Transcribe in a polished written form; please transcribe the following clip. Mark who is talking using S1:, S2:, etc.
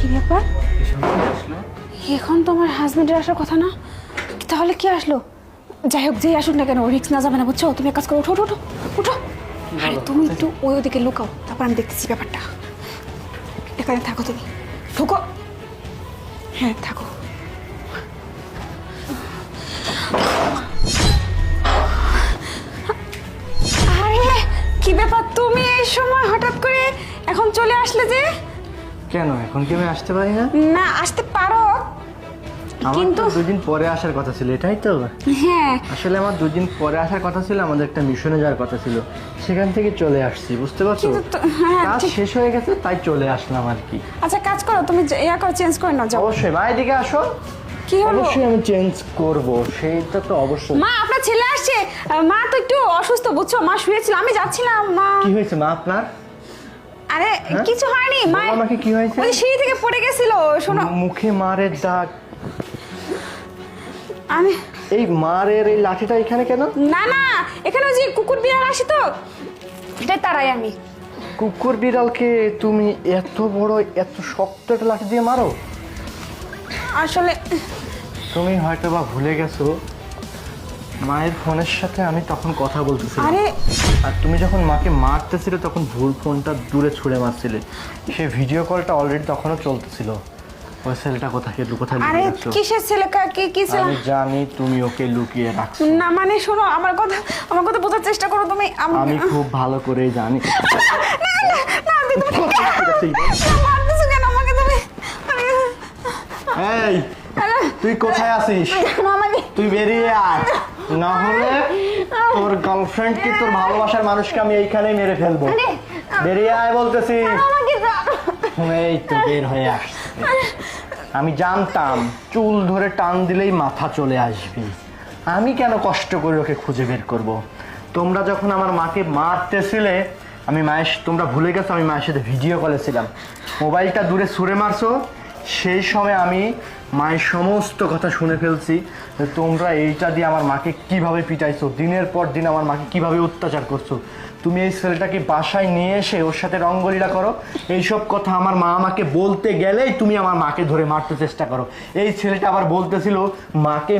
S1: কি ব্যাপার? এখন তো আমার হাজবেন্ডের আসার কথা না, তাহলে কি আসলো? যাই হোক, যেই আসুক না কেন, রিস্ক না যাবে না, বুঝছো? তুমি এক কাজ করো, ওঠো ওঠো ওঠো ওঠো। আরে তুমি একটু ওদিকে লুকাও, তারপর আমি দেখতেছি ব্যাপারটা। এখানে থাকো, তুমি ঢুকো। হ্যাঁ থাকো। আরে কি ব্যাপার, তুমি এই সময় হঠাৎ করে এখন চলে আসলে যে?
S2: কেন এখন কি আমি আসতে পারি না?
S1: না, আসতে পারো
S2: আমার
S1: কিন্তু
S2: তো দুদিন পরে আসার কথা ছিল, এটাই তো।
S1: হ্যাঁ
S2: আসলে আমার দুদিন পরে আসার কথা ছিল, আমাদের একটা মিশনে যাওয়ার কথা ছিল, সেখান থেকে চলে আসছি, বুঝতে পারছো?
S1: হ্যাঁ
S2: কাজ
S1: ঠিক।
S2: শেষ হয়ে গেছে তাই চলে আসলাম আর কি।
S1: আচ্ছা কাজ করো, তুমি ইয়া করো, চেঞ্জ করে নাও, যাও।
S2: অবশ্যই মা, এদিকে আসো।
S1: কি হলো?
S2: অবশ্যই আমি চেঞ্জ করব, সেইটা তো অবশ্যই।
S1: মা আপনার ছেলে আসছে। মা তো একটু অসুস্থ, বুঝছো? মা শুয়েছিল, আমি যাচ্ছিলাম। মা
S2: কি হয়েছে মা আপনার?
S1: আরে কিছু হয়নি মা।
S2: বলো আমাকে কি হয়েছে?
S1: ওই সিঁড়ি থেকে পড়ে গেছিল, শোনো।
S2: মুখে মারের দাগ।
S1: আমি
S2: এই মারের এই লাঠিটা এখানে কেন?
S1: না না, এখানে ওই যে কুকুর বিড়াল আসে তো, এটাই তারাই আমি।
S2: কুকুর বিড়ালকে তুমি এত বড় এত শক্ত একটা লাঠি দিয়ে মারো?
S1: আসলে
S2: তুমি হয়তো বা ভুলে গেছো, মায়ের ফোনের সাথে আমি তখন কথা বলতেছিলাম।
S1: আরে
S2: আর তুমি যখন মাকে মারতেছিলে তখন ভুল ফোনটা দূরে ছুঁড়ে মারছিলে। সেই ভিডিও কলটা অলরেডি তখনও চলতেছিল। ওই ছেলেটা কোথায় কোথায়
S1: আরে
S2: লুকিয়ে রাখছো?
S1: কিসের ছেলে, কি ছেলে?
S2: আমি জানি তুমি ওকে লুকিয়ে রাখছো।
S1: না মানে শোনো, আমার কথা বোঝার চেষ্টা করো তুমি।
S2: আমি খুব ভালো করেই জানি।
S1: না তুমি মারতেছো কেন আমাকে তুমি?
S2: এই তুই কোথায় আছিস?
S1: আমাকে
S2: তুই বেরিয়ে আয়, না হলে তোর গার্লফ্রেন্ডকে, তোর ভালোবাসার মানুষকে আমি এইখানেই মেরে ফেলবো। বেরিয়ে আয় বলতেছি। এই তো বের হয়ে আসছে। আমি জানতাম চুল ধরে টান দিলেই মাথা চলে আসবে। আমি কেন কষ্ট করে ওকে খুঁজে বের করব? তোমরা যখন আমার মাকে মারতেছিলে, আমি মায়ের, তোমরা ভুলে গেছো আমি মায়ের সাথে ভিডিও কলে ছিলাম। মোবাইলটা দূরে ছুঁড়ে মারছো, সেই সময় আমি মায়ের সমস্ত কথা শুনে ফেলছি। তোমরা এইটা দিয়ে আমার মাকে কিভাবে পিটাইছো, দিনের পর দিন আমার মাকে কিভাবে অত্যাচার করছো। তুমি এই ছেলেটাকে বাসায় নিয়ে এসে ওর সাথে রঙ্গলীলা করো, এইসব কথা আমার মা আমাকে বলতে গেলেই তুমি আমার মাকে ধরে মারতে চেষ্টা করো। এই ছেলেটা আবার বলতেছিল মাকে